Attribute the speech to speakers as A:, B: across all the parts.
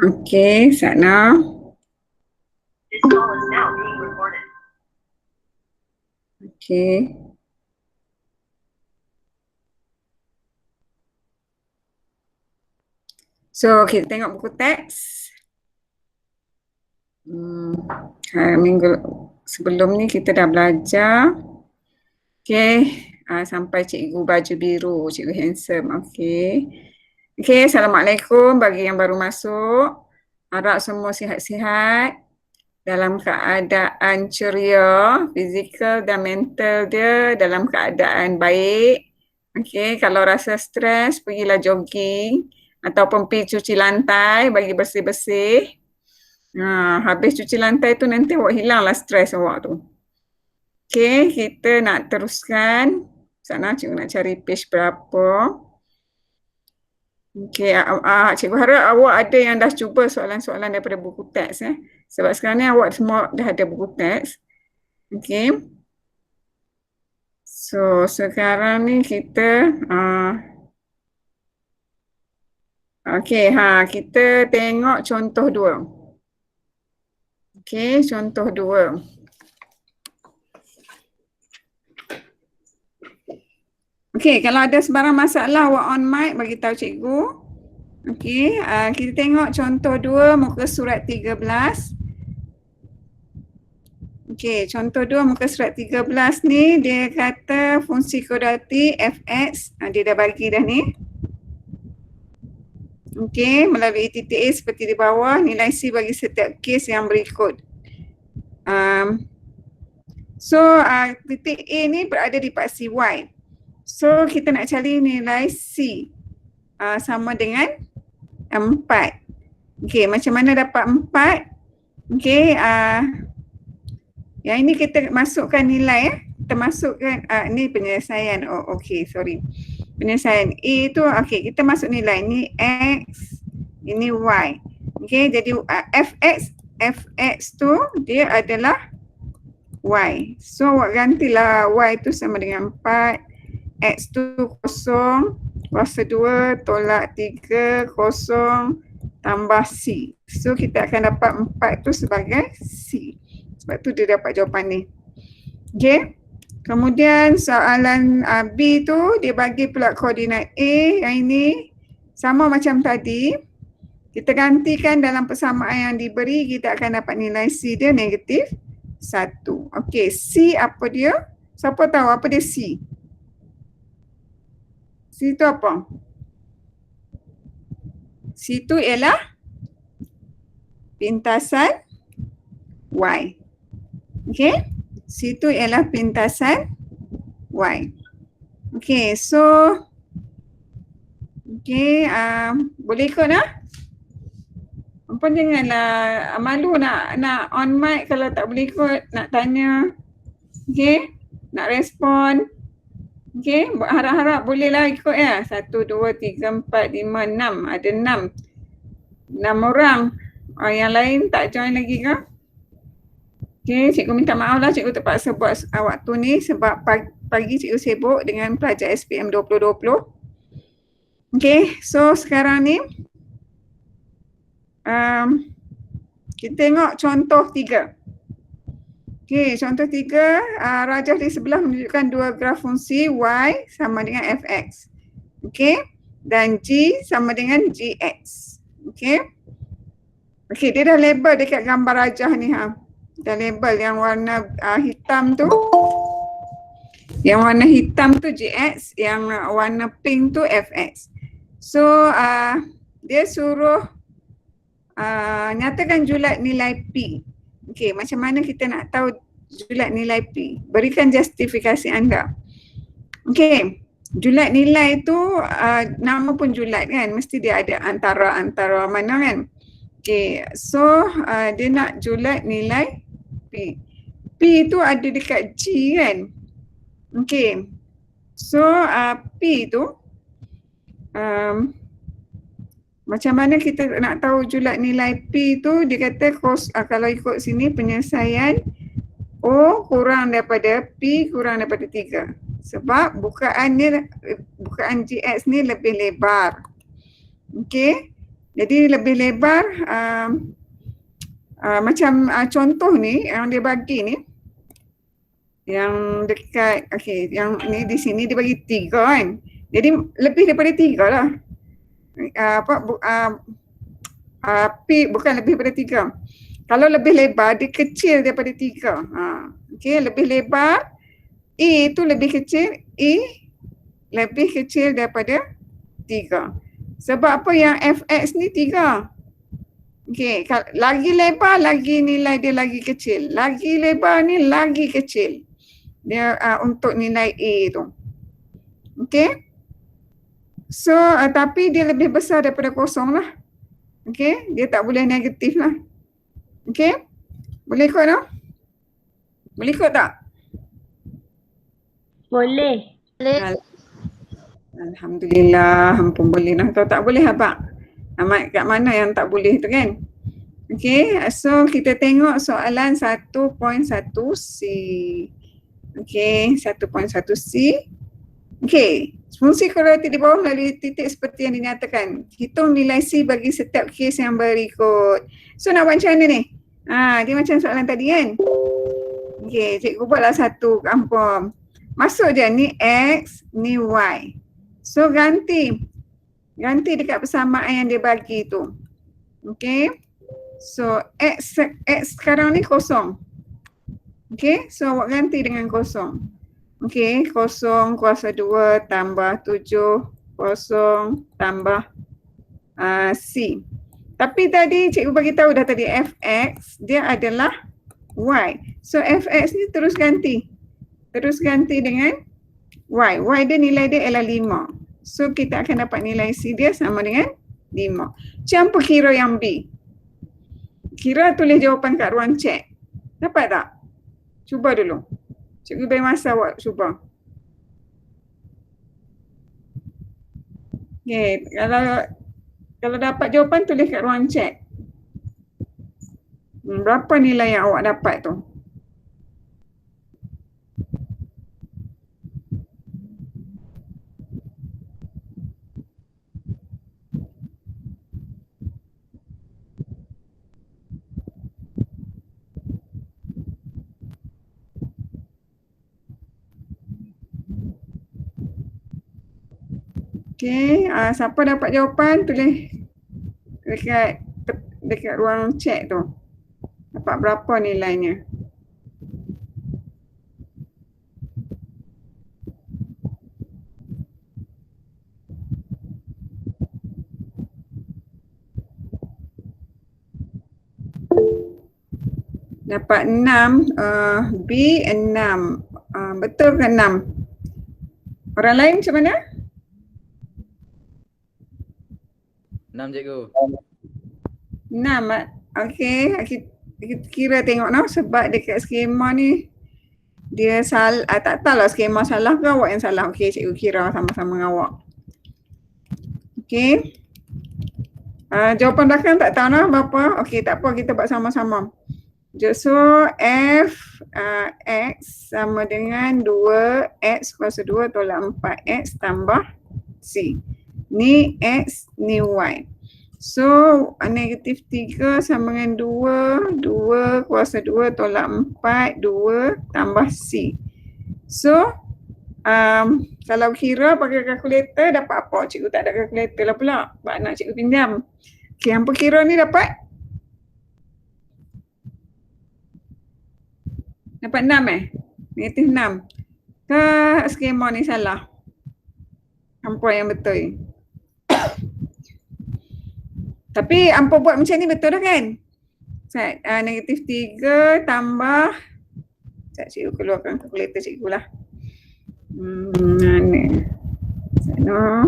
A: Okey, Sakna.
B: This call is now being recorded.
A: Okey. So, kita tengok buku teks. Minggu sebelum ni kita dah belajar. Okey, sampai cikgu baju biru, cikgu handsome. Okey. Okey, Assalamualaikum bagi yang baru masuk. Harap semua sihat-sihat, dalam keadaan ceria, fizikal dan mental dia dalam keadaan baik. Okey, kalau rasa stres, pergilah jogging ataupun pergi cuci lantai bagi bersih-bersih. Habis cuci lantai tu nanti awak hilanglah stres awak tu. Okey, kita nak teruskan. Sana cikgu nak cari page berapa. Okey, cikgu harap awak ada yang dah cuba soalan-soalan daripada buku teks. Sebab sekarang ni awak semua dah ada buku teks. Okey. So, sekarang ni kita okey, kita tengok contoh 2. Okey, contoh 2. Okey, kalau ada sebarang masalah awak on mic bagi tahu cikgu. Okey, kita tengok contoh 2 muka surat 13. Okey, contoh 2 muka surat 13 ni dia kata fungsi kodati fx, dia dah bagi dah ni. Okey, melalui titik A seperti di bawah, nilai C bagi setiap kes yang berikut. Titik A ni berada di paksi Y. So, kita nak cari nilai C sama dengan 4. Okey, macam mana dapat 4? Okey, yang ini kita masukkan nilai. Kita masukkan, ni penyelesaian. Oh, okey, sorry. Penyelesaian A tu, okey, kita masuk nilai. Ini X, ini Y. Okey, jadi Fx tu dia adalah Y. So, awak gantilah Y tu sama dengan 4. X tu 0, kuasa 2 tolak 3, 0 tambah C. So kita akan dapat 4 tu sebagai C. Sebab tu dia dapat jawapan ni. Okay. Kemudian soalan B tu dia bagi pula koordinat A. Yang ini sama macam tadi. Kita gantikan dalam persamaan yang diberi, kita akan dapat nilai C dia negatif 1. Okay, C apa dia? Siapa tahu apa dia C? C itu apa? C itu ialah pintasan Y. Okay? C itu ialah pintasan Y. Okay, so okay, boleh ikut lah? Apa janganlah malu nak on mic kalau tak boleh ikut, nak tanya. Okay? Nak respon. Okay, harap-harap bolehlah ikut ya. 1, 2, 3, 4, 5, 6. Ada 6. 6 orang. Yang lain tak join lagi ke? Okay, cikgu minta maaf lah cikgu terpaksa buat waktu ni sebab pagi cikgu sibuk dengan pelajar SPM 2020. Okay, so sekarang ni kita tengok contoh 3. Okey, contoh 3, rajah di sebelah menunjukkan dua graf fungsi Y sama dengan Fx. Okey, dan G sama dengan Gx. Okey. Okey, dia dah label dekat gambar rajah ni Dah label yang warna hitam tu. Yang warna hitam tu Gx, yang warna pink tu Fx. So, dia suruh nyatakan julat nilai P. Okey, macam mana kita nak tahu julat nilai P? Berikan justifikasi anda. Okey, julat nilai tu nama pun julat kan, mesti dia ada antara mana kan. Okey, so dia nak julat nilai P. P tu ada dekat G kan. Okey, so P tu macam mana kita nak tahu julat nilai P tu? Dia kata kalau ikut sini penyelesaian O kurang daripada P kurang daripada 3. Sebab bukaan Gx ni lebih lebar. Okey. Jadi lebih lebar macam contoh ni yang dia bagi ni, yang dekat, okey, yang ni di sini dia bagi 3 kan. Jadi lebih daripada 3 lah. P bukan lebih daripada 3. Kalau lebih lebar, dia kecil daripada 3. Okey, lebih lebar, E tu lebih kecil, E lebih kecil daripada 3. Sebab apa? Yang fx ni 3. Okey, lagi lebar, lagi nilai dia lagi kecil. Lagi lebar ni lagi kecil. Dia untuk nilai A tu. Okey. So, tapi dia lebih besar daripada kosong lah. Okey, dia tak boleh negatif lah. Okey. Boleh ikut tak? Boleh ikut tak?
C: Boleh.
A: Alhamdulillah, ampun boleh lah. Kalau tak boleh apa? Amat kat mana yang tak boleh tu kan? Okey, so kita tengok soalan 1.1C. Okey, 1.1C. Okey, fungsi korelatif di bawah melalui titik seperti yang dinyatakan. Hitung nilai C bagi setiap kes yang berikut. So nak buat macam mana ni? Dia macam soalan tadi kan? Okey, cikgu buatlah satu kampung. Masuk je ni X, ni Y. So ganti dekat persamaan yang dia bagi tu. Okey. So X sekarang ni kosong. Okey, so awak ganti dengan kosong. Okey, kosong kuasa 2 tambah 7, kosong tambah C. Tapi tadi cikgu bagi tahu dah tadi fx dia adalah y. So fx ni terus ganti. Terus ganti dengan y. Y dia nilai dia ialah 5. So kita akan dapat nilai C dia sama dengan 5. Campur kira yang B. Kira tulis jawapan kat ruang chat. Dapat tak? Cuba dulu. Cikgu beri masa awak cuba. Okay, kalau dapat jawapan tulis kat ruang chat. Berapa nilai yang awak dapat tu? Okey, siapa dapat jawapan tulis dekat ruang chat tu. Dapat berapa nilainya? Dapat 6, B 6. Betul ke 6? Orang lain macam mana?
D: 6 cikgu.
A: 6. Okey, kita kira tengok no, sebab dekat skema ni dia tak tahulah skema salah ke awak yang salah. Okey, cikgu kira sama-sama dengan awak. Okey. Jawapan belakang tak tahu no berapa. Okey, tak apa, kita buat sama-sama. So F X sama dengan 2X kuasa 2 tolak 4X tambah C. Ni X, ni Y. So negatif 3 sama dengan 2 kuasa 2 tolak 4, 2 tambah C. So kalau kira pakai kalkulator dapat apa? Cikgu tak ada kalkulator lah pula. Sebab nak cikgu pinjam. Okay, hampa kira ni dapat? Dapat 6 Negatif 6. Ke skema ni salah? Hampa yang betul. Tapi hampa buat macam ni betul dah kan? Negatif 3 tambah, sekejap cikgu keluarkan kalkulator cikgu lah. Mana? Sana.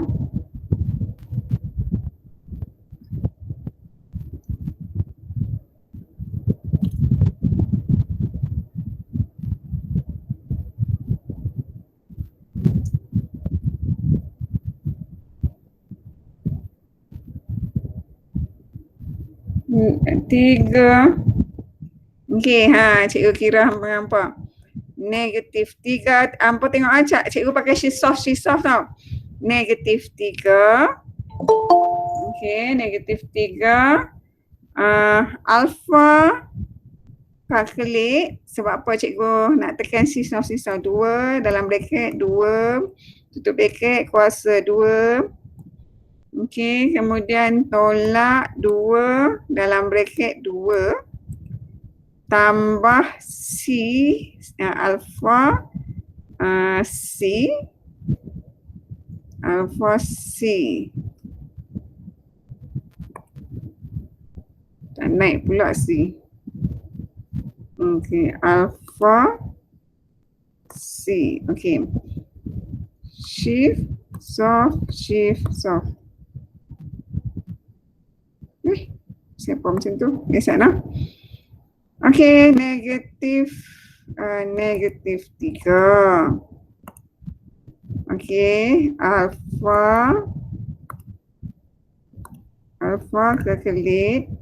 A: Tiga. Okey, cikgu kira hampa. Negatif 3. Hampa tengok acak, cikgu pakai sheet soft tau. Negatif 3. Okey, negatif 3. Alpha kalkulit. Sebab apa cikgu nak tekan sisa-sisa 2 dalam braket 2, tutup braket kuasa 2. Okey, kemudian tolak 2 dalam braket 2 tambah C alpha C alpha C. Tak naik pula C. Okey, alpha C. Okey. Shift, soft, shift, soft. Siapa macam tu? Biasa lah. Okey, negatif 3. Okey, alpha kalkulit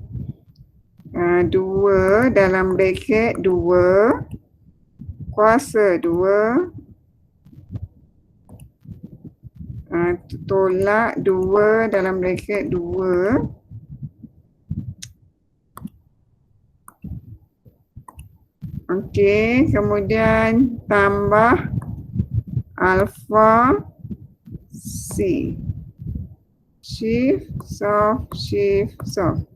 A: 2 dalam braket 2 kuasa 2 tolak 2 dalam braket 2 okey, kemudian tambah alpha C. Shift, soft, shift, soft.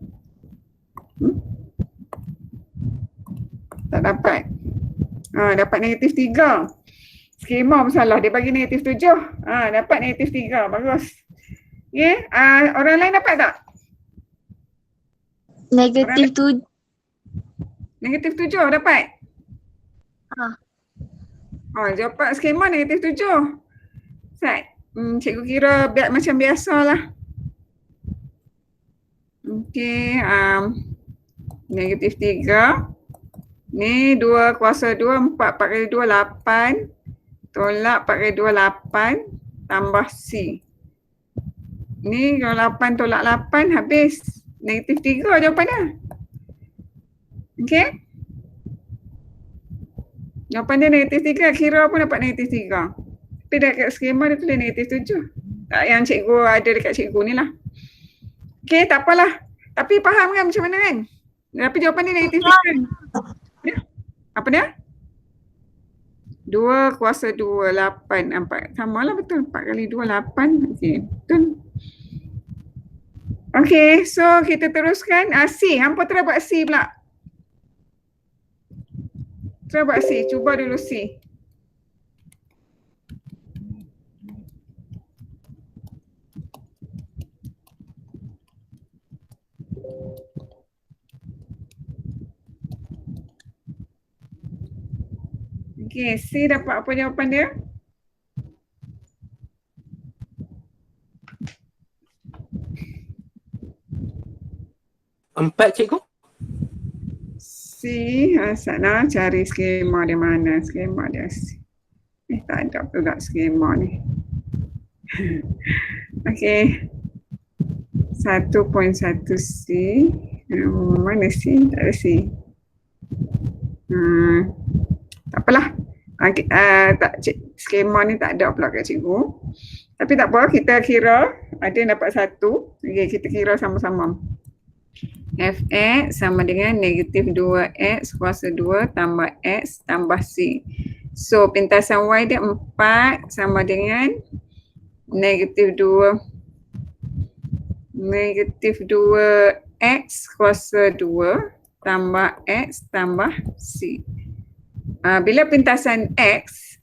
A: Tak dapat. Dapat negatif 3. Skema bersalah. Dia bagi negatif 7. Dapat negatif 3. Bagus. Okay. Orang lain dapat tak?
C: Negatif 7.
A: Negatif 7 dapat? Jawapan skema negatif 7. Sat. Cikgu kira macam biasalah. Okey. Negatif 3. Ni 2 kuasa 2, 4 kali 2, 8. Tolak 4 kali 2, 8. Tambah C. Ni kalau 8 tolak 8 habis. Negatif 3 jawapannya. Okey. Jawapan dia negatif 3, kira pun dapat negatif 3. Tapi dekat skema dia tulis negatif 7. Yang cikgu ada dekat cikgu ni lah. Okey, tak apalah. Tapi faham kan macam mana kan? Tapi jawapan dia negatif 3. Apa dia? 2 kuasa 2, 8, 4. Sama lah betul. 4 kali 2, 8. Okey, betul. Okey, so kita teruskan. C, hampa try buat C pula. Try buat C, cuba dulu C. Okey, C dapat apa jawapan dia?
E: Empat, cikgu.
A: C, sana cari skema dia mana? Skema dia C. Tak ada pula skema ni. Okey. 1.1 C. Mana C? Tak ada C. Tak apalah. Skema ni tak ada pula kat cikgu. Tapi tak apa, kita kira ada yang dapat 1. Okey, kita kira sama-sama. Fx sama dengan negatif 2x kuasa 2 tambah x tambah c. So pintasan y dia 4 sama dengan negatif 2x kuasa 2 tambah x tambah c. Bila pintasan x,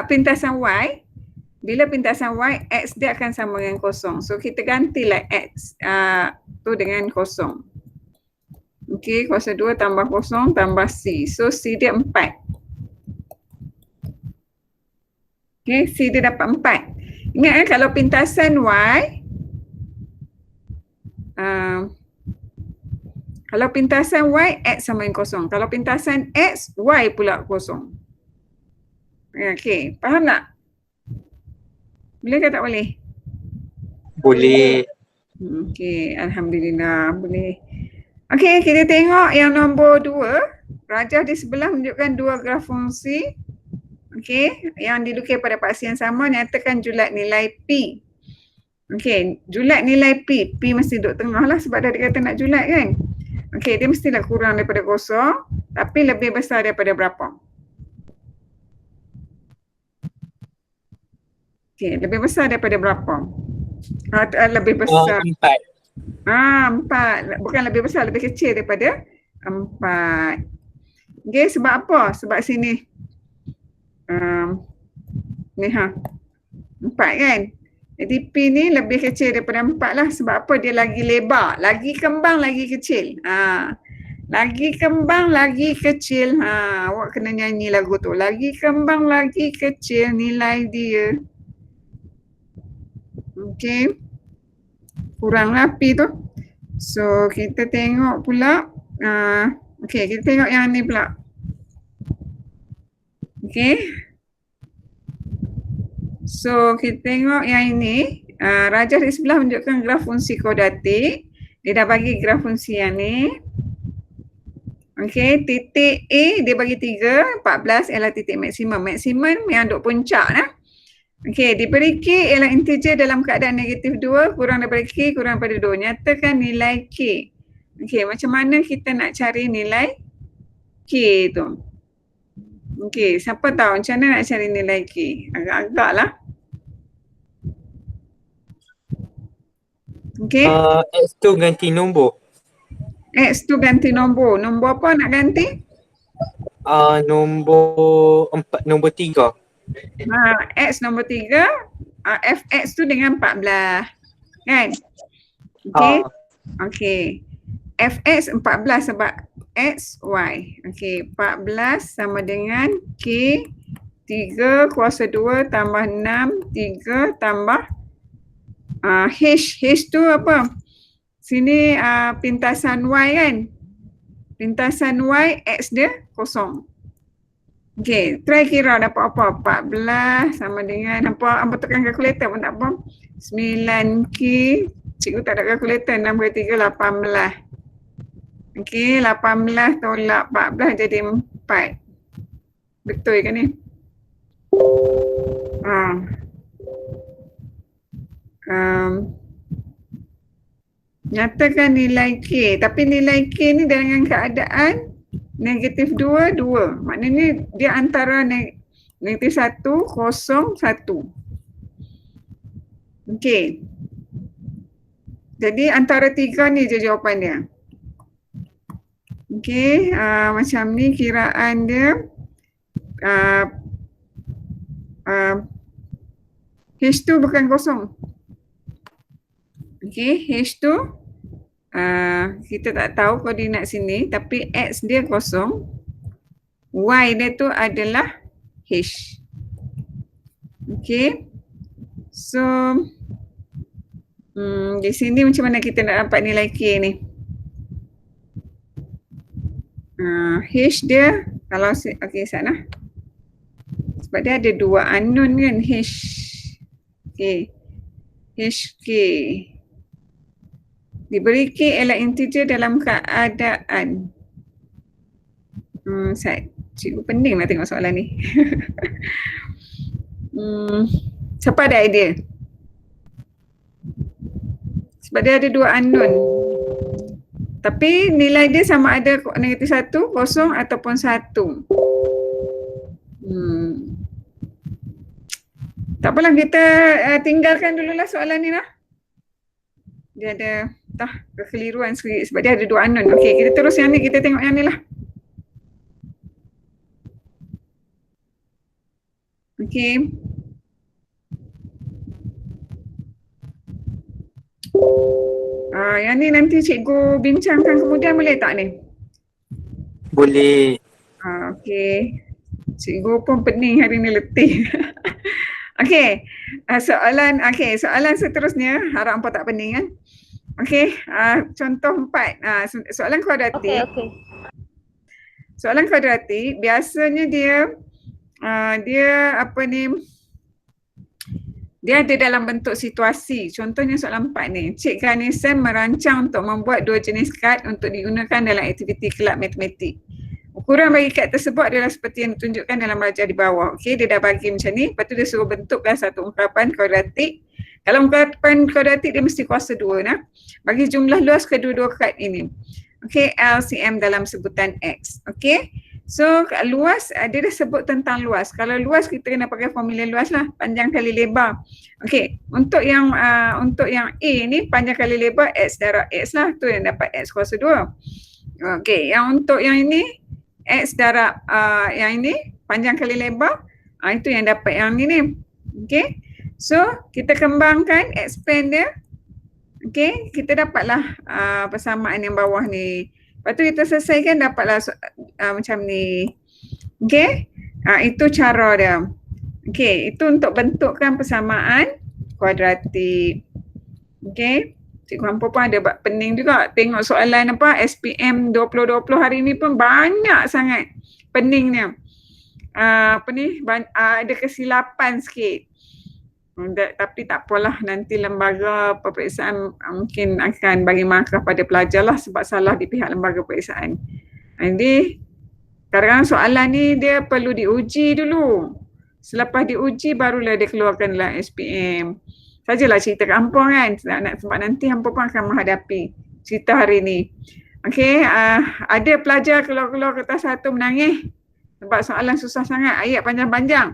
A: pintasan y, bila pintasan y, x dia akan sama dengan kosong. So kita gantilah x tu dengan kosong. Okey, kuasa 2 tambah kosong tambah C. So C dia 4. Okey, C dia dapat 4. Ingat kalau pintasan Y, kalau pintasan Y, X sama dengan kosong. Kalau pintasan X, Y pula kosong. Okey, faham tak? Boleh ke tak boleh?
E: Boleh.
A: Okey, Alhamdulillah boleh. Okey, kita tengok yang nombor 2. Rajah di sebelah menunjukkan 2 graf fungsi. Okey, yang dilukis pada paksi yang sama nyatakan julat nilai P. Okey, julat nilai P. P mesti duduk tengah lah sebab dah dia kata nak julat kan. Okey, dia mestilah kurang daripada kosong tapi lebih besar daripada berapa? Okey, lebih besar daripada berapa? Lebih besar.
E: 4.
A: 4. Bukan lebih besar, lebih kecil daripada 4. Okey, sebab apa? Sebab sini. Ni 4 kan? Jadi P ni lebih kecil daripada 4 lah. Sebab apa? Dia lagi lebar. Lagi kembang, lagi kecil. Lagi kembang, lagi kecil. Awak kena nyanyi lagu tu. Lagi kembang, lagi kecil nilai dia. Okey. Kuranglah P tu. So, kita tengok pula. Okey, kita tengok yang ni pula. Okey. So, kita tengok yang ini. Rajah di sebelah menunjukkan graf fungsi kuadratik. Dia dah bagi graf fungsi yang ni. Okey, titik A dia bagi 3, 14 ialah titik maksimum. Maksimum yang duk puncak lah. Okey, diberi K ialah integer dalam keadaan negatif 2, kurang daripada K, kurang daripada 2. Nyatakan nilai K. Okey, macam mana kita nak cari nilai K tu? Okey, siapa tahu macam mana nak cari nilai K? Agak-agak lah. Okey,
E: X tu ganti nombor.
A: X tu ganti nombor. Nombor apa nak ganti?
E: Nombor 4, nombor 3.
A: X nombor 3, Fx tu dengan 14. Kan? Okey. Okey. Fx 14 sebab X, Y. Okey, 14 sama dengan K 3 kuasa 2 tambah 6, 3 tambah H. H tu apa? Sini pintasan Y kan? Pintasan Y, X dia kosong. Okey, try kira dapat apa? 14 sama dengan apa? Apa tekan kalkulator pun tak apa. 9K, cikgu tak ada kalkulator, 6 kali 3, 18. Okey, 18 tolak 14 jadi 4. Betul ke ni? Nyatakan nilai K. Tapi nilai K ni dengan keadaan negatif 2, 2. Maknanya dia antara negatif 1, 0, 1. Okey. Jadi antara 3 ni je jawapan dia. Okey, macam ni kiraan dia. H tu bukan kosong. Okey, H tu kita tak tahu koordinat sini tapi X dia kosong. Y dia tu adalah H. Okey. So di sini macam mana kita nak dapat nilai K ni? H dia kalau okey sana. Sebab dia ada 2 unknown kan H. Okey. HK. Diberi K ialah integer dalam keadaan. Cikgu pening lah tengok soalan ni. Siapa ada idea? Sebab dia ada 2 unknown. Tapi nilai dia sama ada negatif 1, 0 ataupun 1. Tak apalah, kita tinggalkan dululah soalan ni lah. Dia ada kekeliruan sikit sebab dia ada 2 unknown. Okey, kita terus yang ni, kita tengok yang ni lah. Okey. Yang ni nanti cikgu bincangkan kemudian boleh tak ni?
E: Boleh.
A: Okey. Cikgu pun pening hari ni, letih. Okey. Soalan seterusnya, harap hampa tak pening kan? Okey, contoh 4. Soalan kuadratik.
C: Okey.
A: Soalan kuadratik biasanya dia dia ada dalam bentuk situasi. Contohnya soalan 4 ni. Cik Ganisan merancang untuk membuat 2 jenis kad untuk digunakan dalam aktiviti kelab matematik. Ukuran bagi kad tersebut adalah seperti yang ditunjukkan dalam rajah di bawah. Okey, dia dah bagi macam ni. Lepas tu dia suruh bentukkan satu ungkapan kuadratik Dalam ungkapan kuadratik dia mesti kuasa 2 nah. Bagi jumlah luas kedua-dua kad ini. Okey, LCM dalam sebutan X. Okey. So luas dia dah sebut tentang luas. Kalau luas kita kena pakai formula luas lah, panjang kali lebar. Okey, untuk yang A ni panjang kali lebar X darab X lah, tu yang dapat X kuasa 2. Okey, yang untuk yang ini X darab yang ini panjang kali lebar, itu yang dapat yang ni. Okey. So kita kembangkan, expand dia. Okey, kita dapatlah persamaan yang bawah ni. Lepas tu kita selesaikan dapatlah macam ni. Okey. Itu cara dia. Okey, itu untuk bentukkan persamaan kuadratik. Okey. Cikgu hampa pun ada buat pening juga. Tengok soalan SPM 2020 hari ni pun banyak sangat peningnya. Ada kesilapan sikit. Tapi tak apalah, nanti lembaga peperiksaan mungkin akan bagi markah pada pelajar lah sebab salah di pihak lembaga peperiksaan. Jadi kadang-kadang soalan ni dia perlu diuji dulu. Selepas diuji barulah dia keluarkan dalam SPM. Sajalah cerita kat hampa kan, sebab nanti hampa pun akan menghadapi cerita hari ni. Okey, ada pelajar keluar-keluar kertas 1 menangis sebab soalan susah sangat, ayat panjang-panjang.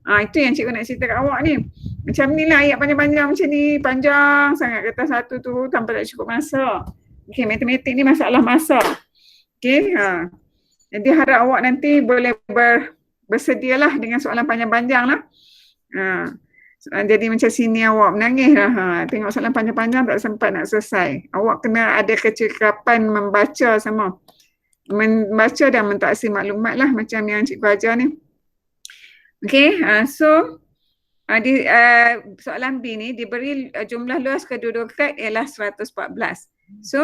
A: Itu yang cikgu nak cerita kat awak ni. Macam ni lah ayat panjang-panjang macam ni, panjang sangat kertas 1 tu tanpa tak cukup masa. Okey, matematik ni masalah masa. Okey, jadi harap awak nanti boleh bersedialah dengan soalan panjang-panjang lah. Jadi macam sini awak menangis lah. Tengok soalan panjang-panjang tak sempat nak selesai. Awak kena ada kecekapan membaca sama. Membaca dan mentaksir maklumat lah macam yang cikgu ajar ni. Okey, so di soalan B ni diberi jumlah luas kedua-dua kad ialah 114. So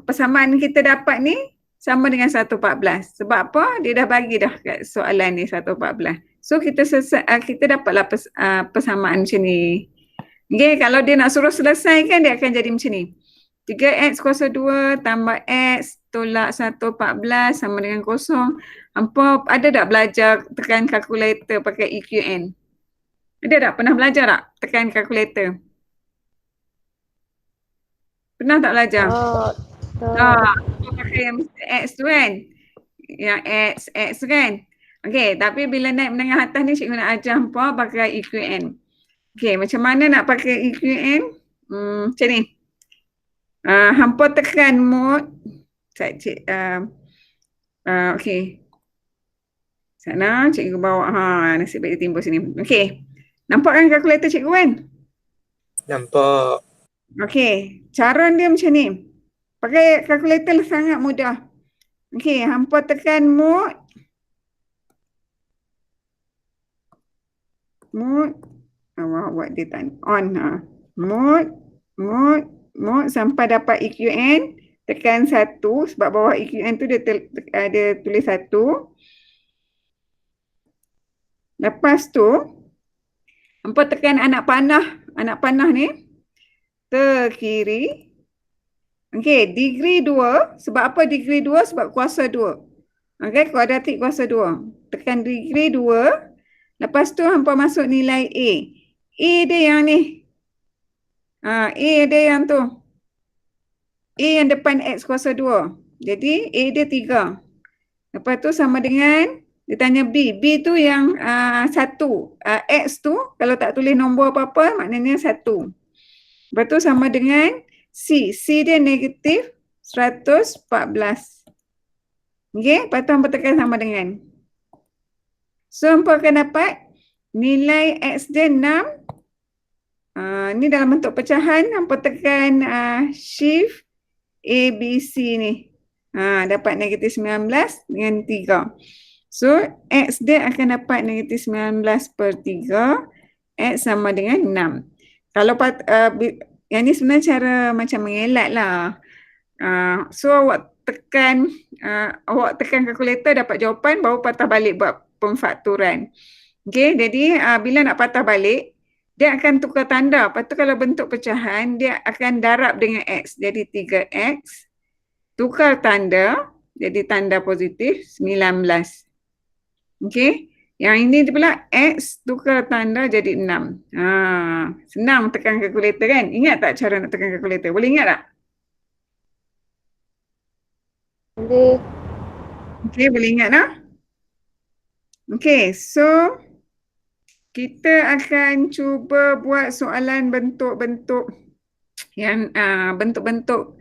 A: persamaan kita dapat ni sama dengan 114. Sebab apa? Dia dah bagi dah kat soalan ni 114. So kita dapatlah persamaan macam ni. Okey, kalau dia nak suruh selesaikan dia akan jadi macam ni. 3x kuasa 2 tambah x tolak 114 sama dengan kosong. Hampa ada tak belajar tekan kalkulator pakai EQN? Ada tak? Pernah belajar tak tekan kalkulator? Pernah tak belajar? Pakai yang x tu kan? Yang x kan? Okey, tapi bila naik menengah atas ni cikgu nak ajar hampa pakai EQN. Okey, macam mana nak pakai EQN? Macam ni. Hampa tekan mode. Okey. Sana cikgu bawa. Nasib baik dia timbul sini. Okey. Nampak kan kalkulator cikgu kan?
E: Nampak.
A: Okey. Cara dia macam ni. Pakai kalkulator sangat mudah. Okey. Hampa tekan mode. Awak buat dia on. Mode sampai dapat EQN. Tekan 1 sebab bawah EQN tu dia tulis 1. Lepas tu hampa tekan anak panah ni ke kiri. Okey, degree 2. Sebab apa degree 2? Sebab kuasa 2. Okey, kuadratik kuasa 2. Tekan degree 2. Lepas tu hampa masuk nilai A. A dia yang ni. A dia yang tu. A yang depan X kuasa 2. Jadi A dia 3. Lepas tu sama dengan dia tanya B. B tu yang 1. X tu kalau tak tulis nombor apa-apa maknanya 1. Lepas tu sama dengan C. C dia negatif 114. Okey, lepas tu hampa tekan sama dengan. So hampa akan dapat nilai X dia 6. Ni dalam bentuk pecahan. Hampa tekan shift A, B, C ni. Dapat negatif 19 dengan 3. So, X dia akan dapat negatif 19 per 3. X sama dengan 6. Kalau yang ni sebenarnya cara macam mengelak lah. So, awak tekan kalkulator dapat jawapan baru patah balik buat pemfakturan. Okay, jadi bila nak patah balik, dia akan tukar tanda. Lepas tu kalau bentuk pecahan, dia akan darab dengan X. Jadi 3X. Tukar tanda, jadi tanda positif 19. Okey. Yang ini pula X tukar tanda jadi 6. Senang tekan kalkulator kan? Ingat tak cara nak tekan kalkulator? Boleh ingat tak?
C: Boleh.
A: Okey, boleh ingat tak? Okey, so kita akan cuba buat soalan bentuk-bentuk yang bentuk-bentuk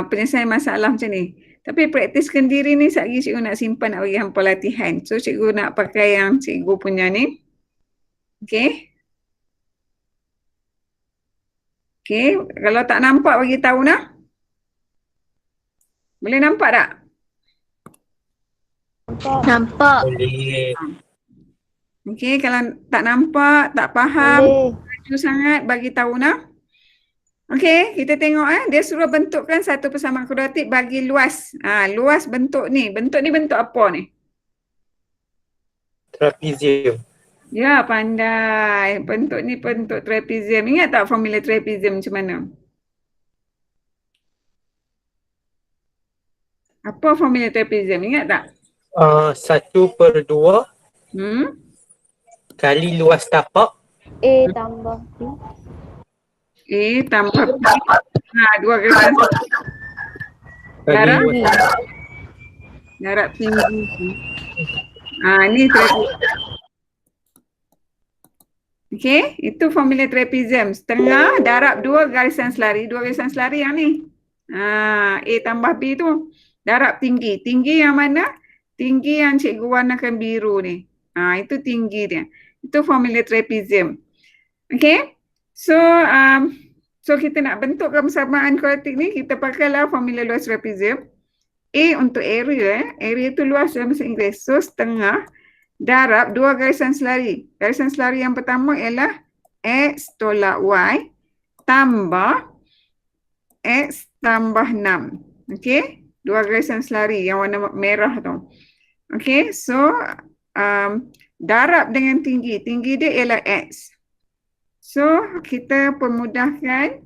A: penyelesaian masalah macam ni. Tapi praktiskan diri ni sekejap lagi cikgu nak simpan nak bagi hampa latihan. So cikgu nak pakai yang cikgu punya ni. Okey. Okey, kalau tak nampak bagi tahu nak. Boleh nampak tak?
C: Nampak.
E: Boleh.
A: Okey, kalau tak nampak, tak faham,
C: Boleh.
A: laju sangat bagi tahu nak. Okey, kita tengok dia suruh bentukkan satu persamaan kuadratik bagi luas. Luas bentuk ni. Bentuk ni bentuk apa ni?
E: Trapezium.
A: Ya, pandai. Bentuk ni bentuk trapezium. Ingat tak formula trapezium macam mana? Apa formula trapezium? Ingat tak?
E: 1/2 kali luas tapak
C: A tambah B.
A: A tambah B. 2 garisan
E: kali
A: Darab?
E: luas
A: darab tinggi. Ni trapezium. Okey, itu formula trapezium. Setengah darab 2 garisan selari. 2 garisan selari yang ni. A tambah B tu. Darab tinggi. Tinggi yang mana? Tinggi yang cikgu warnakan biru ni. Itu tinggi dia. Itu formula trapezium. Okey. So kita nak bentukkan persamaan kuadratik ni, kita pakailah formula luas trapezium. A untuk area. Area tu luas dalam bahasa Inggeris. So setengah darab 2 garisan selari. Garisan selari yang pertama ialah X tolak Y tambah X tambah 6. Okey? 2 garisan selari yang warna merah tu. Okey, so darab dengan tinggi. Tinggi dia ialah X. So, kita permudahkan.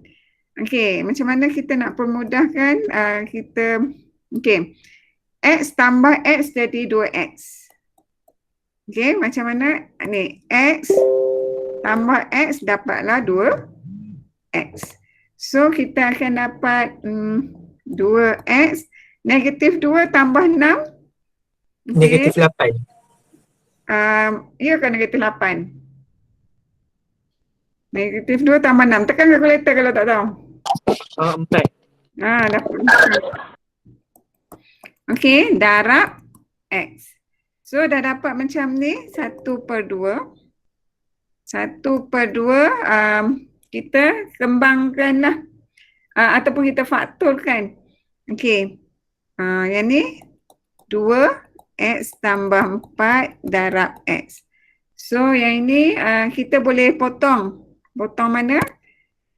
A: Okey, macam mana kita nak permudahkan? Okey. X tambah X jadi 2X. Okey, macam mana? Ni, X tambah X dapatlah 2X. So, kita akan dapat 2X. Negatif 2 tambah 6.
E: negatif 8.
A: Ya kan negatif 8? Negatif 2 tambah 6. Tekan kalkulator kalau tak tahu.
E: 4.
A: Dapat 4. Okey, darab X. So, dah dapat macam ni. 1/2. 1/2 kita kembangkanlah. Ataupun kita faktorkan. Okey. Yang ni 2X tambah 4 darab X. So yang ini kita boleh potong. Potong mana?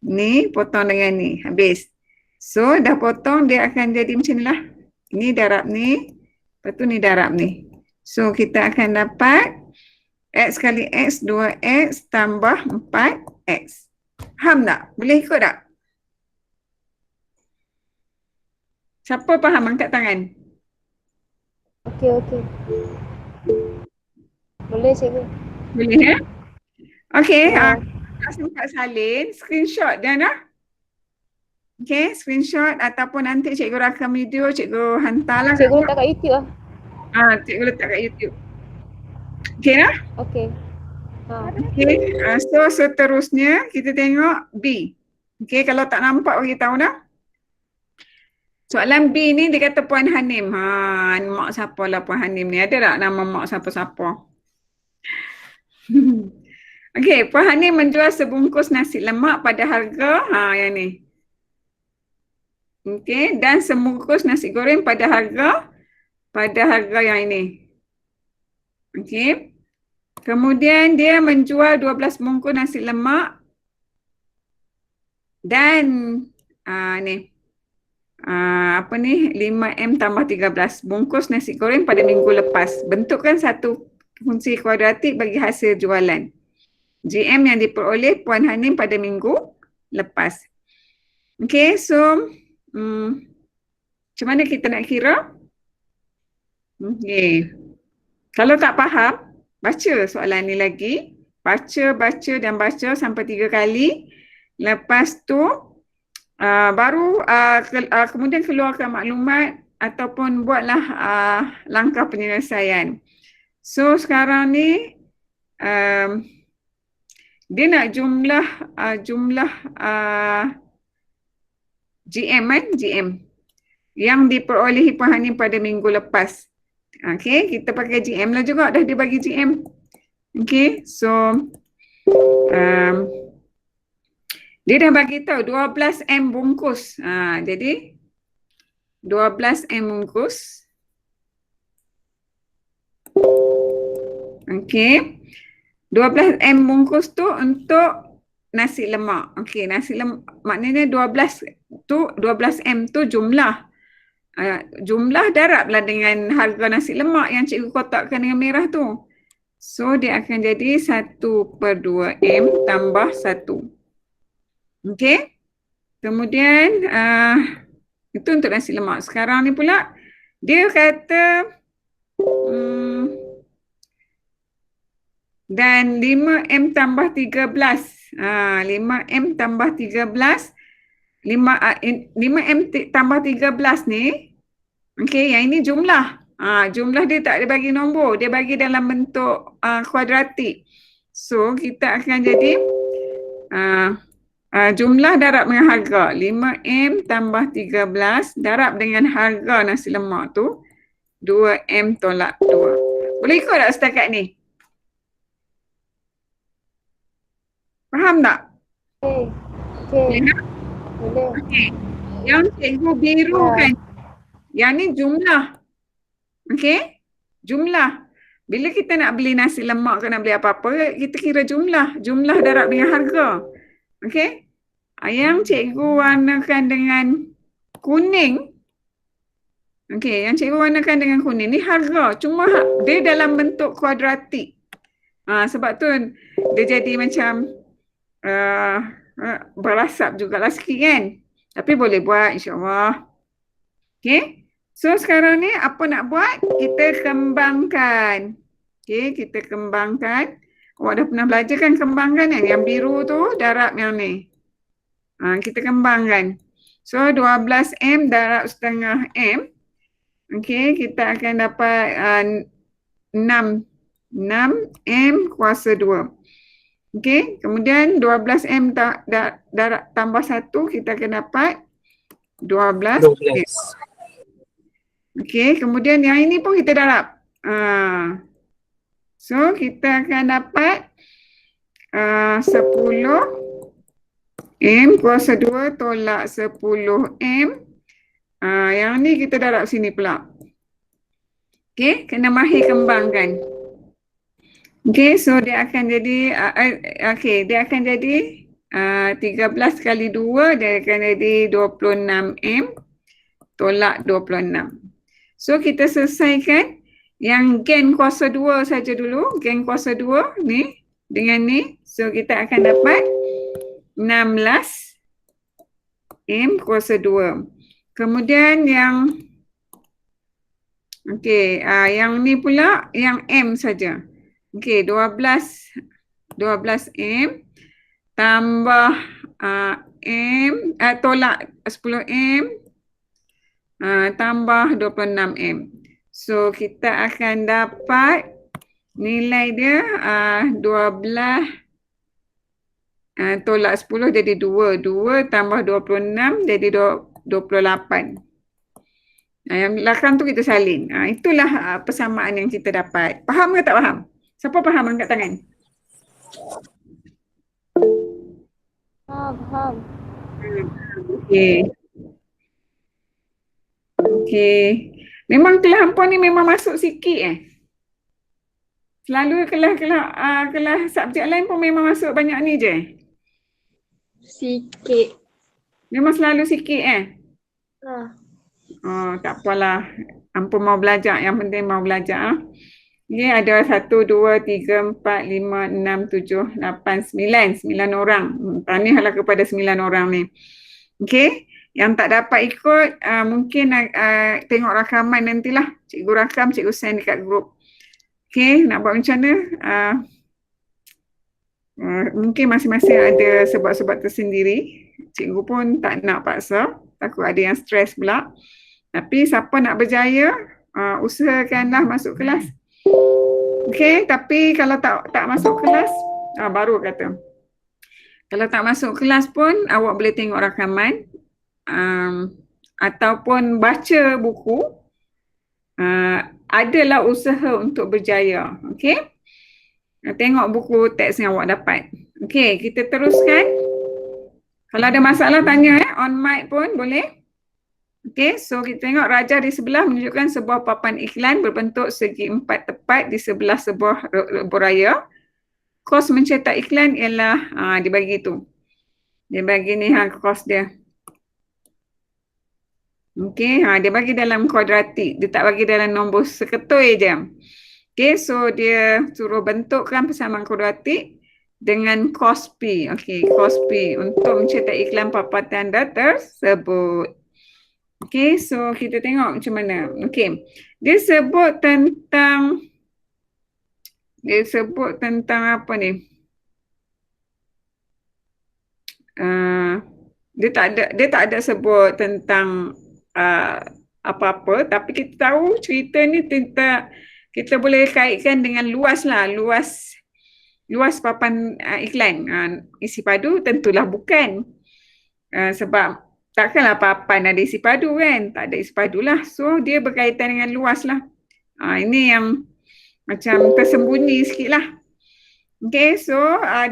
A: Ni potong dengan ni. Habis. So dah potong dia akan jadi macam ni lah. Ni darab ni. Lepas tu ni darab ni. So kita akan dapat X kali X 2X tambah 4X. Faham tak? Boleh ikut tak? Siapa faham? Angkat tangan.
C: Okey. Boleh cikgu.
A: Boleh Okey,
C: Ya.
A: sempat salin, screenshot dia nak. Okey, screenshot ataupun nanti cikgu rakam video, cikgu hantarlah.
C: Cikgu letak kat YouTube lah.
A: Cikgu letak kat YouTube. Okey lah.
C: Okey.
A: Okey, so seterusnya kita tengok B. Okey, kalau tak nampak bagi tahu dah. Soalan B ni dia kata Puan Hanim. Mak siapa lah Puan Hanim ni? Ada tak nama mak siapa-siapa? Okey, Puan Hanim menjual sebungkus nasi lemak pada harga yang ni. Okey, dan sebungkus nasi goreng pada harga yang ini. Okey. Kemudian dia menjual 12 bungkus nasi lemak dan ni 5M tambah 13 bungkus nasi goreng pada minggu lepas. Bentukkan satu fungsi kuadratik bagi hasil jualan. GM yang diperoleh Puan Hanim pada minggu lepas. Okey, so macam mana kita nak kira? Okey. Kalau tak faham, baca soalan ni lagi. Baca dan baca sampai 3 kali. Lepas tu kemudian keluarkan maklumat ataupun buatlah langkah penyelesaian. So sekarang ni dia nak jumlah GM yang diperolehi Pahani pada minggu lepas. Okey, kita pakai GM lah juga, dah dia bagi GM. Okey, so dia dah bagi tahu 12M bungkus. Jadi 12M bungkus. Okey. 12M bungkus tu untuk nasi lemak. Okey, nasi lemak maknanya 12M tu jumlah. Jumlah darablah dengan harga nasi lemak yang cikgu kotakkan dengan merah tu. So dia akan jadi 1/2M tambah 1. Okey. Kemudian itu untuk nasi lemak. Sekarang ni pula dia kata dan 5M tambah 13. 5M tambah 13. 5M tambah 13 ni. Okey, yang ini jumlah. Jumlah dia tak ada bagi nombor. Dia bagi dalam bentuk kuadratik. So, kita akan jadi jumlah darab dengan harga. 5M tambah 13 darab dengan harga nasi lemak tu 2M tolak 2. Boleh ikut tak setakat ni? Faham tak?
C: Okey.
A: Boleh tak?
C: Boleh.
A: Okey. Yang cikgu biru kan. Yang ni jumlah. Okey? Jumlah. Bila kita nak beli nasi lemak ke nak beli apa-apa, kita kira jumlah. Jumlah darab dengan harga. Okey? Yang cikgu warnakan dengan kuning. Okey, yang cikgu warnakan dengan kuning ni harga. Cuma dia dalam bentuk kuadratik. Sebab tu dia jadi macam berasap jugalah sikit kan. Tapi boleh buat insyaAllah. Okey. So sekarang ni apa nak buat? Kita kembangkan. Okey, kita kembangkan. Awak dah pernah belajar kan kembangkan kan? Yang biru tu darab yang ni. Kita kembangkan. So 12M darab setengah M. Okey, kita akan dapat 6M kuasa 2. Okey, kemudian 12M darab tambah 1, kita akan dapat 12M. Okey, kemudian yang ini pun kita darab. So, kita akan dapat 10M kuasa 2 tolak 10M. Yang ni kita darab sini pula. Okey, kena mahir kembangkan. Okey, so dia akan jadi dia akan jadi 13 kali 2, dia akan jadi 26M tolak 26. So kita selesaikan yang gen kuasa 2 saja dulu. Gen kuasa 2 ni dengan ni. So kita akan dapat 16M kuasa 2. Kemudian yang yang ni pula yang M saja. Okey, 12M tambah M tolak 10M tambah 26M. So kita akan dapat nilai dia 12 tolak 10 jadi 2. 2 tambah 26 jadi 28. Yang belakang tu kita salin. Itulah persamaan yang kita dapat. Faham ke tak faham? Siapa faham angkat tangan?
C: Faham.
A: Okey. Okey. Memang kelas hampa ni memang masuk sikit Selalu kelas subjek lain pun memang masuk banyak ni je.
C: Sikit.
A: Memang selalu sikit Oh, tak apalah. Hampa mau belajar, yang penting mau belajar. Ni ada 1, 2, 3, 4, 5, 6, 7, 8, 9. 9 orang. Tahniahlah kepada 9 orang ni. Okey. Yang tak dapat ikut, mungkin tengok rakaman nantilah. Cikgu rakam, cikgu send dekat grup. Okey, nak buat macam mana? Mungkin masing-masing ada sebab-sebab tersendiri. Cikgu pun tak nak paksa, takut ada yang stres pula. Tapi siapa nak berjaya, usahakanlah masuk kelas. Okey, tapi kalau tak masuk kelas, baru kata. Kalau tak masuk kelas pun, awak boleh tengok rakaman ataupun baca buku. Adalah usaha untuk berjaya. Okey? Tengok buku teks yang awak dapat. Okey, kita teruskan. Kalau ada masalah tanya on mic pun boleh. Okey, so kita tengok rajah di sebelah menunjukkan sebuah papan iklan berbentuk segi empat tepat di sebelah sebuah lebuh-raya. Kos mencetak iklan ialah dia bagi tu. Dia bagi ni kos dia. Okey, dia bagi dalam kuadratik. Dia tak bagi dalam nombor seketui je. Okey, so dia suruh bentukkan persamaan kuadratik dengan kos P. Okey, kos P untuk mencetak iklan papan tanda tersebut. Okey, so kita tengok macam mana. Okey, dia sebut tentang apa ni? Dia tak ada sebut tentang apa-apa, tapi kita tahu cerita ni kita boleh kaitkan dengan luas papan iklan. Isi padu tentulah bukan. Sebab takkanlah papan ada isi padu kan? Tak ada isi padu lah. So dia berkaitan dengan luas lah. Ini yang macam tersembunyi sikit lah. Okay, so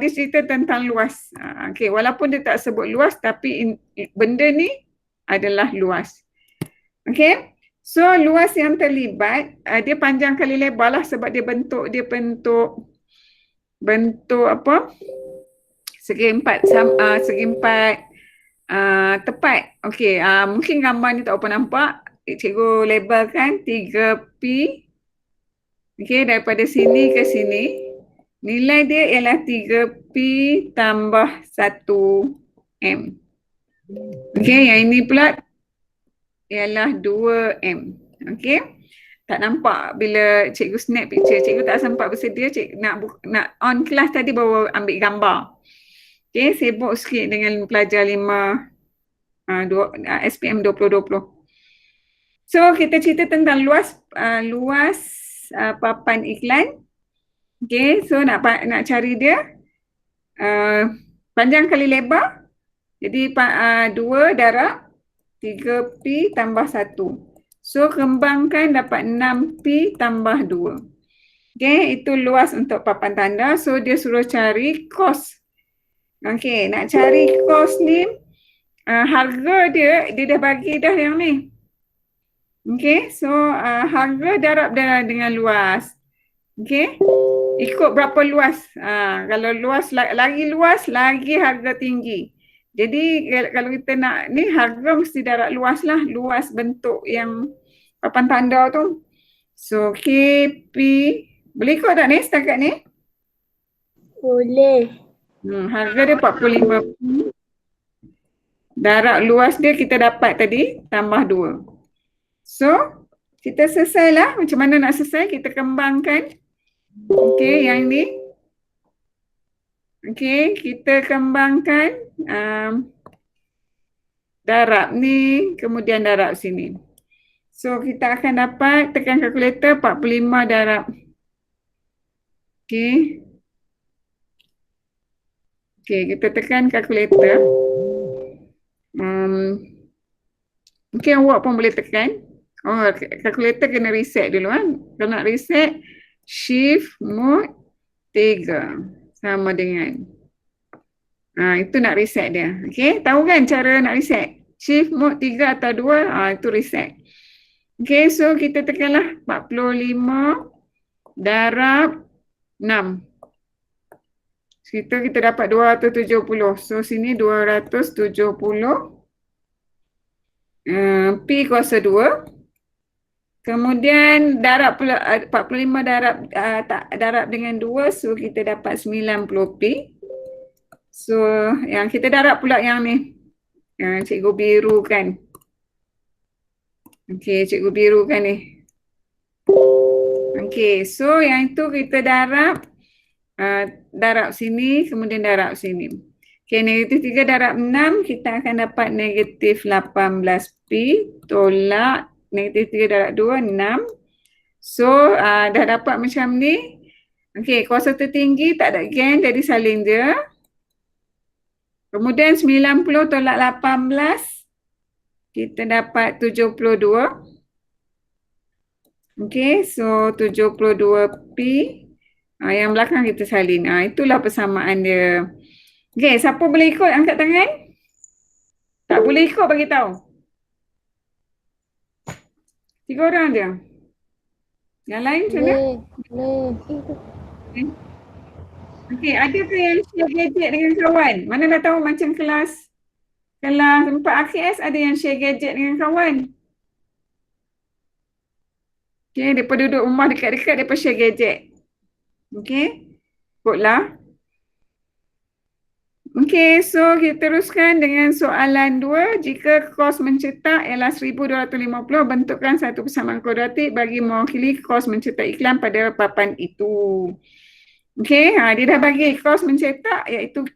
A: dia cerita tentang luas. Okay, walaupun dia tak sebut luas, tapi benda ni adalah luas. Okay, so luas yang terlibat, dia panjang kali lebar lah sebab dia bentuk apa? Segi empat tepat. Okay, mungkin gambar ni tak apa nampak. Cikgu labelkan 3P. Okay, daripada sini ke sini. Nilai dia ialah 3P tambah 1M. Okay, yang ini pula ialah 2M. Okay, tak nampak bila cikgu snap picture. Cikgu tak sempat bersedia. Cikgu nak on kelas tadi baru ambil gambar. Okay, sibuk sikit dengan pelajar 5 SPM 2020. So, kita cerita tentang luas papan iklan. Okay, so nak cari dia panjang kali lebar. Jadi 2 darab 3P tambah 1. So kembangkan dapat 6P tambah 2. Okay, itu luas untuk papan tanda. So dia suruh cari kos. Okay, nak cari kos ni, harga dia dah bagi dah yang ni. Okay, so harga darab dengan luas. Okay, ikut berapa luas. Kalau luas, lagi harga tinggi. Jadi kalau kita nak ni, harga mesti darab luas lah. Luas bentuk yang papan tanda tu. So KP, boleh ikut tak ni setakat ni?
C: Boleh.
A: Harga dia 45. Darab luas dia kita dapat tadi, tambah 2. So kita selesailah. Macam mana nak selesai? Kita kembangkan. Okey, yang ni. Okey, kita kembangkan darab ni, kemudian darab sini. So, kita akan dapat, tekan kalkulator, 45 darab. Okey. Okey, kita tekan kalkulator. Mungkin awak pun boleh tekan. Kalkulator kena reset dulu kan. Kalau nak reset, Shift Mode 3 sama dengan itu nak reset dia. Okey, tahu kan cara nak reset? Shift Mode 3 atau 2, itu reset. Okey, so kita tekanlah 45 darab 6. Kita dapat 270. So sini 270. P kuasa 2. Kemudian darab pula 45 darab dengan 2, so kita dapat 90P. So yang kita darab pula yang ni. Cikgu birukan. Okey, cikgu birukan ni. Okey, so yang itu kita darab. Darab sini, kemudian darab sini. Okey, negatif 3 darab 6, kita akan dapat negatif 18P tolak negatif 3 darab 2, 6. So, dah dapat macam ni. Okey, kuasa tertinggi tak ada gain, jadi salin je. Kemudian 90 tolak 18, kita dapat 72. Okey, so 72P. Yang belakang kita salin. Itulah persamaan dia. Okey, siapa boleh ikut angkat tangan? Tak boleh ikut bagi tahu. 3 orang je. Yang lain macam mana?
C: Boleh.
A: Okey, ada ke yang share gadget dengan kawan? Mana dah tahu macam kelas 4 AKS ada yang share gadget dengan kawan. Okey, mereka duduk rumah dekat-dekat, mereka share gadget. Okey, ikutlah. Okey, so kita teruskan dengan soalan 2. Jika kos mencetak ialah 1250, bentukkan satu persamaan kuadratik bagi mewakili kos mencetak iklan pada papan itu. Okey, dia dah bagi kos mencetak iaitu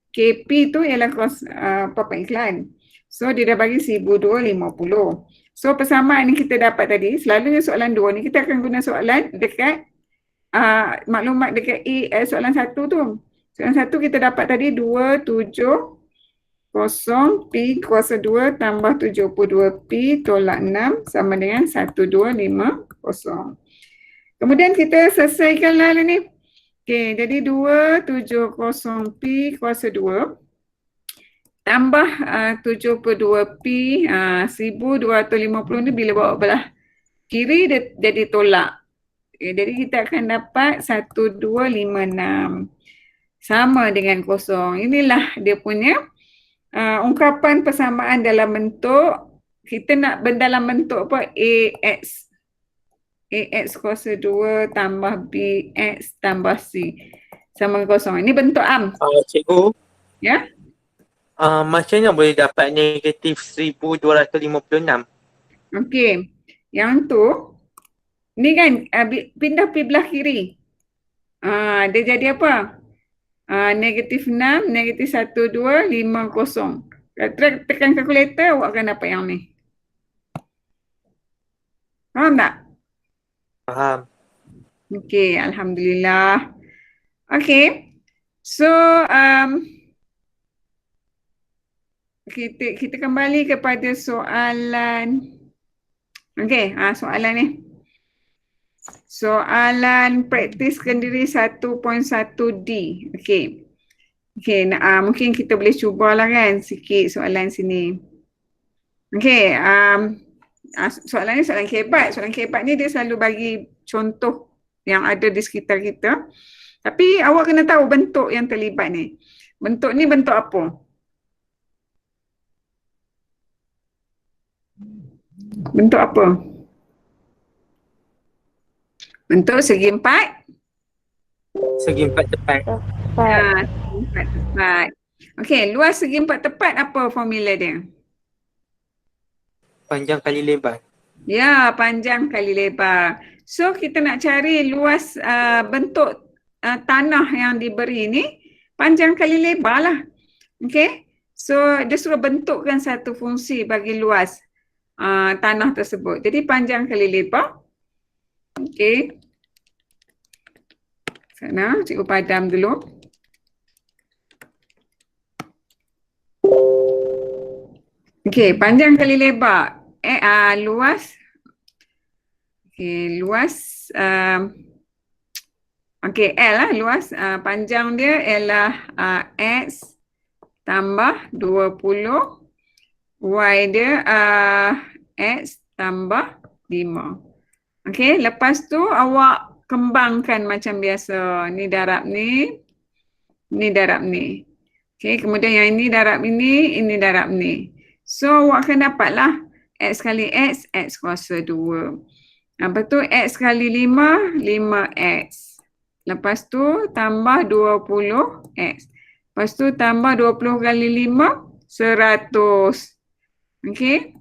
A: KP tu ialah kos papan iklan. So dia dah bagi 1250. So persamaan yang kita dapat tadi, selalunya soalan 2 ni kita akan guna soalan dekat maklumat dekat soalan 1 tu. Soalan 1 kita dapat tadi 270 P kuasa 2 tambah 72 P tolak 6 sama dengan 1250. Kemudian kita selesaikanlah ni. Okey, jadi 270 P kuasa 2 tambah 72P, 1250 ni bila bawa belah kiri dia jadi tolak. Jadi kita akan dapat 1256 sama dengan kosong. Inilah dia punya ungkapan persamaan dalam bentuk, kita nak dalam bentuk apa? AX. AX kuasa 2 tambah BX tambah C sama dengan kosong. Ini bentuk am.
E: Cikgu,
A: Ya?
E: macam mana boleh dapat negatif 1256?
A: Okey. Yang tu, ni kan pindah pergi belah kiri. Dia jadi apa? Negatif 6, negatif 1250. Tekan kalkulator, awak akan dapat yang ni. Faham tak?
E: Faham.
A: Okey, Alhamdulillah. Okey, so kita kembali kepada soalan. Okey, soalan ni. Soalan praktis kendiri 1.1D. Okey. Okey, mungkin kita boleh cubalah kan sikit soalan sini. Okey, soalan ni soalan kebat. Soalan kebat ni dia selalu bagi contoh yang ada di sekitar kita. Tapi awak kena tahu bentuk yang terlibat ni. Bentuk ni bentuk apa? Bentuk apa? Bentuk segi empat.
E: Segi empat tepat.
A: Segi empat tepat. Okey, luas segi empat tepat apa formula dia?
E: Panjang kali lebar.
A: Ya, panjang kali lebar. So kita nak cari luas bentuk tanah yang diberi ni panjang kali lebar lah. Okey. So dia suruh bentukkan satu fungsi bagi luas tanah tersebut. Jadi panjang kali lebar. Okey. Sana cikgu padam dulu. Okey, panjang kali lebar. Luas. Okey, luas okey, L lah luas. Panjang dia ialah X tambah 20. Y dia X tambah 5. Okey, lepas tu awak kembangkan macam biasa. Ni darab ni. Ni darab ni. Okey, kemudian yang ini darab ini darab ni. So, awak akan dapatlah X kali X, X kuasa 2. Lepas tu X kali 5, 5X. Lepas tu tambah 20X. Lepas tu tambah 20 kali 5, 100. Okey.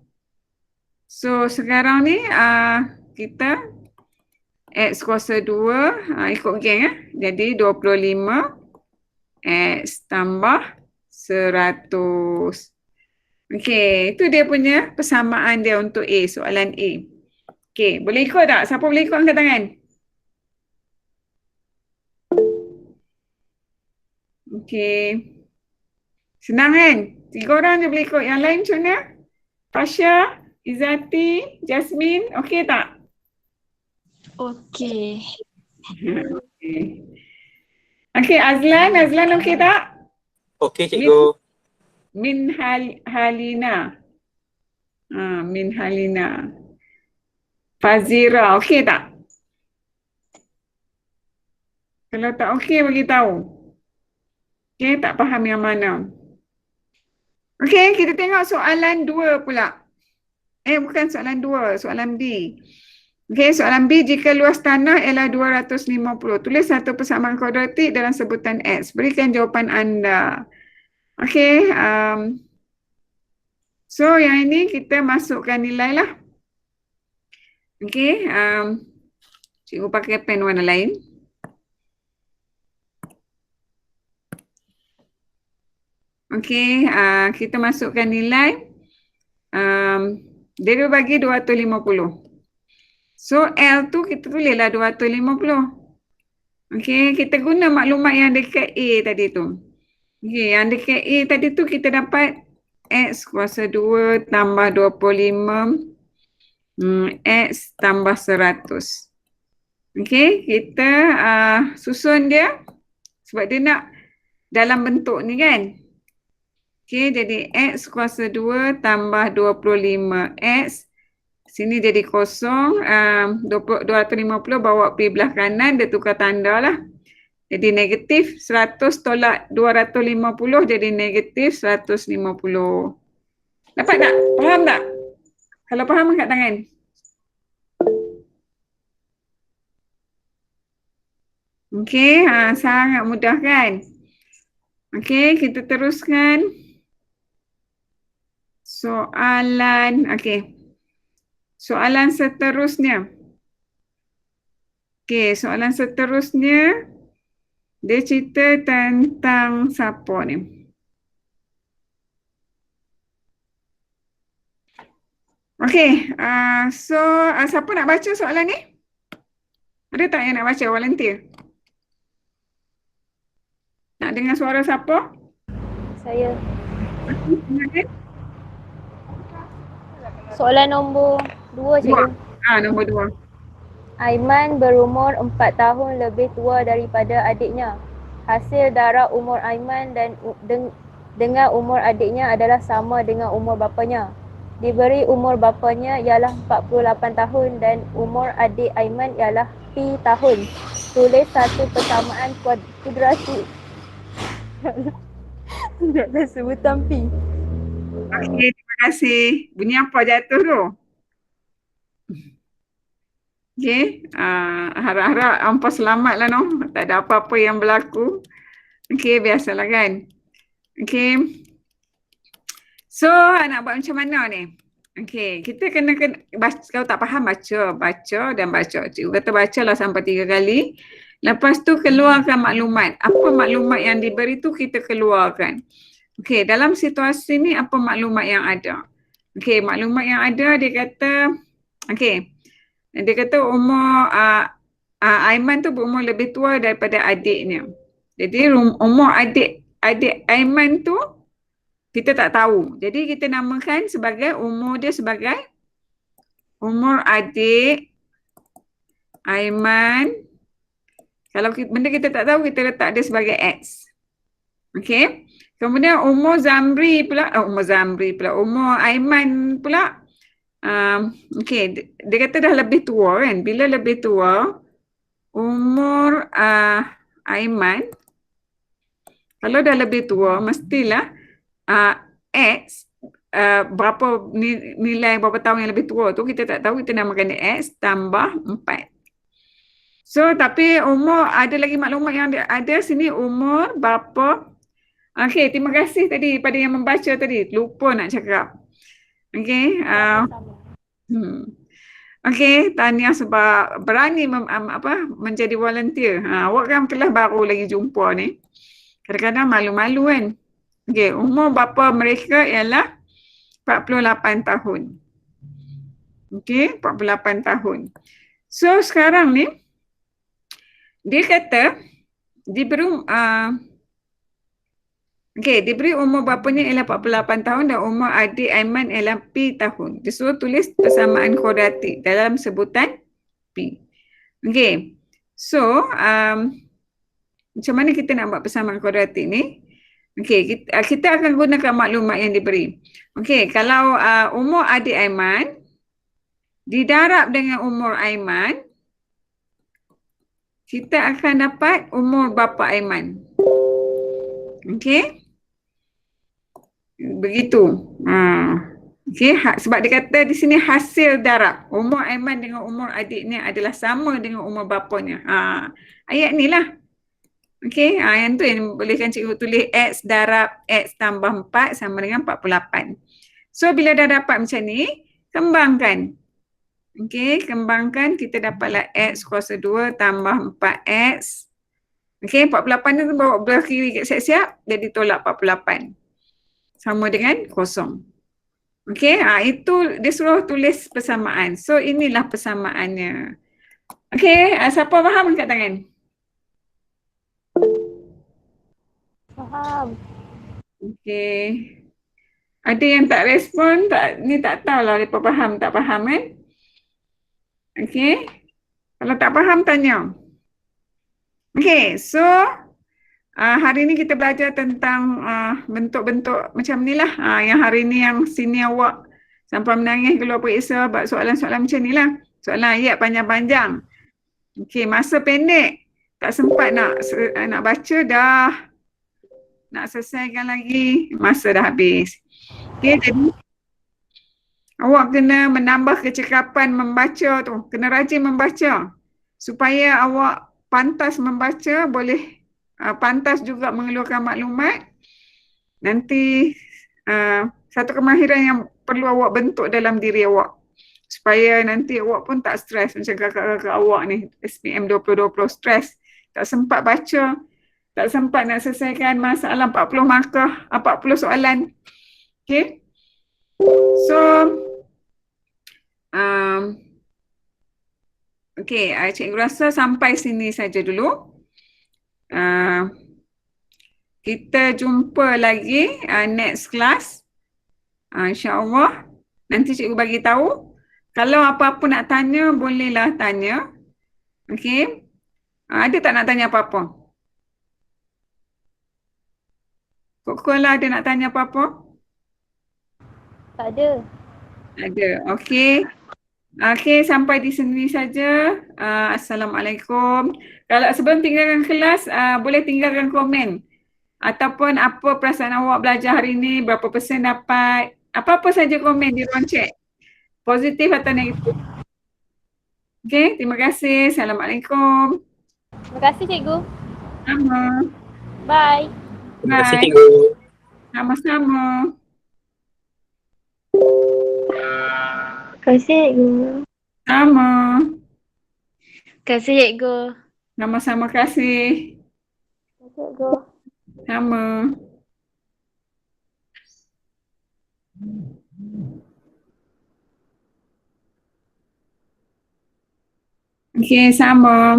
A: So, sekarang ni kita X kuasa 2, ikut geng Jadi 25 X tambah 100. Okey, itu dia punya persamaan dia untuk A, soalan A. Okey, boleh ikut tak? Siapa boleh ikut angkat tangan? Okey. Senang kan? 3 orang je boleh ikut. Yang lain macam mana? Fasha, Izzati, Jasmine, okey tak?
C: Okey.
A: Okey. Okey, Azlan okey tak?
E: Okey, cikgu.
A: Min Halina. Min Halina. Fazira, okey tak? Kalau tak okey, bagi tahu. Okey, tak faham yang mana. Okey, kita tengok soalan 2 pula. Bukan soalan 2, soalan B. Okey, soalan B, jika luas tanah ialah 250. Tulis satu persamaan kuadratik dalam sebutan X. Berikan jawapan anda. Okey, so yang ini kita masukkan nilai lah. Okey, cikgu pakai pen warna lain. Okey, kita masukkan nilai. Dia bagi 250. So L tu kita tulislah 250. Okey, kita guna maklumat yang dekat A tadi tu. Okey, yang dekat A tadi tu kita dapat X kuasa 2 tambah 25 X tambah 100. Okey, kita susun dia sebab dia nak dalam bentuk ni kan. Okey, jadi X kuasa 2 tambah 25X. Sini jadi kosong. 250 bawa pergi belah kanan, dia tukar tanda lah. Jadi negatif 100 tolak 250 jadi negatif 150. Dapat tak? Faham tak? Kalau faham, angkat tangan. Okey, sangat mudah kan? Okey, kita teruskan. Soalan seterusnya. Okey, soalan seterusnya. Dia cerita tentang siapa ni? Okey, siapa nak baca soalan ni? Ada tak yang nak baca? Volunteer. Nak dengar suara siapa?
C: Saya.
A: Silakan.
C: Soalan nombor 2 cikgu.
A: Nombor 2.
C: Aiman berumur 4 tahun lebih tua daripada adiknya. Hasil darab umur Aiman dan dengan umur adiknya adalah sama dengan umur bapanya. Diberi umur bapanya ialah 48 tahun dan umur adik Aiman ialah P tahun. Tulis satu persamaan kuadratik dalam sebutan P.
A: Okey, terima kasih. Bunyi apa jatuh tu? Okey, harap-harap hampa selamat lah no. Tak ada apa-apa yang berlaku. Okey, biasalah kan. Okey. So, nak buat macam mana ni? Okey, kita kena baca. Kalau tak faham, baca dan baca. Cikgu kata bacalah sampai 3 kali. Lepas tu keluarkan maklumat. Apa maklumat yang diberi tu kita keluarkan. Okey, dalam situasi ni apa maklumat yang ada? Okey, maklumat yang ada dia kata, dia kata umur Aiman tu berumur lebih tua daripada adiknya. Jadi umur adik Aiman tu kita tak tahu. Jadi kita namakan sebagai umur dia sebagai umur adik Aiman. Kalau benda kita tak tahu, kita letak dia sebagai X. Okey. Kemudian umur Aiman pula. Okey, dia kata dah lebih tua kan. Bila lebih tua, umur Aiman, kalau dah lebih tua, mestilah X, berapa nilai berapa tahun yang lebih tua tu, kita tak tahu, kita namakan dia X tambah 4. So, tapi umur, ada lagi maklumat yang ada sini, umur bapa. Okey, terima kasih tadi pada yang membaca tadi. Lupa nak cakap. Okey. Okey, tahniah sebab berani menjadi volunteer. Awak kan kelas baru lagi jumpa ni. Kadang-kadang malu-malu kan. Okey, umur bapa mereka ialah 48 tahun. Okey, 48 tahun. So sekarang ni dia kata diberi diberi umur bapanya ialah 48 tahun dan umur adik Aiman ialah P tahun. Dia suruh tulis persamaan kuadratik dalam sebutan P. Okey. So, macam mana kita nak buat persamaan kuadratik ni? Okey, kita akan gunakan maklumat yang diberi. Okey, kalau umur adik Aiman didarab dengan umur Aiman, kita akan dapat umur bapa Aiman. Okey? Begitu. Okey, sebab dia kata di sini hasil darab. Umur Aiman dengan umur adiknya adalah sama dengan umur bapanya. Ayat ni lah. Okey, yang tu yang bolehkan cikgu tulis X darab X tambah 4 sama dengan 48. So, bila dah dapat macam ni, kembangkan. Okey, kembangkan kita dapatlah X kuasa 2 tambah 4X. Okey, 48 ni bawa belah kiri siap-siap, jadi tolak 48. Sama dengan kosong. Okey, itu dia suruh tulis persamaan. So, inilah persamaannya. Okey, siapa faham angkat tangan?
C: Faham.
A: Okey. Ada yang tak respon, ni tak tahulah mereka faham tak faham kan? Okey. Kalau tak faham, tanya. Okey, so hari ni kita belajar tentang bentuk-bentuk macam ni lah. Yang hari ni yang sini awak sampai menangis keluar periksa buat soalan-soalan macam ni lah. Soalan ayat panjang-panjang. Okey, masa pendek. Tak sempat nak baca dah. Nak selesaikan lagi, masa dah habis. Okey, jadi awak kena menambah kecekapan membaca tu. Kena rajin membaca. Supaya awak pantas membaca, boleh pantas juga mengeluarkan maklumat. Nanti satu kemahiran yang perlu awak bentuk dalam diri awak. Supaya nanti awak pun tak stres macam kakak-kakak awak ni. SPM 2020 stres. Tak sempat baca. Tak sempat nak selesaikan masalah 40 markah, 40 soalan. Okay. So, okay, cikgu rasa sampai sini saja dulu. Kita jumpa lagi next class. InsyaAllah. Nanti cikgu bagi tahu. Kalau apa-apa nak tanya, bolehlah tanya. Okay. Ada tak nak tanya apa-apa? Kok lah ada nak tanya apa-apa?
C: Tak ada.
A: Ada. Okey. Okey, sampai di sini saja. Assalamualaikum. Kalau sebelum tinggalkan kelas, boleh tinggalkan komen. Ataupun apa perasaan awak belajar hari ini, berapa persen dapat. Apa-apa saja komen di ruang chat. Positif atau negatif. Okey, terima kasih. Assalamualaikum.
C: Terima kasih cikgu.
A: Sama.
C: Bye.
E: Terima kasih
A: Bye.
E: cikgu.
A: Sama-sama.
C: Terima kasih cikgu.
A: Sama.
C: Terima kasih cikgu.
A: Sama-sama kasih.
C: Terima kasih cikgu.
A: Sama. Okey, sama.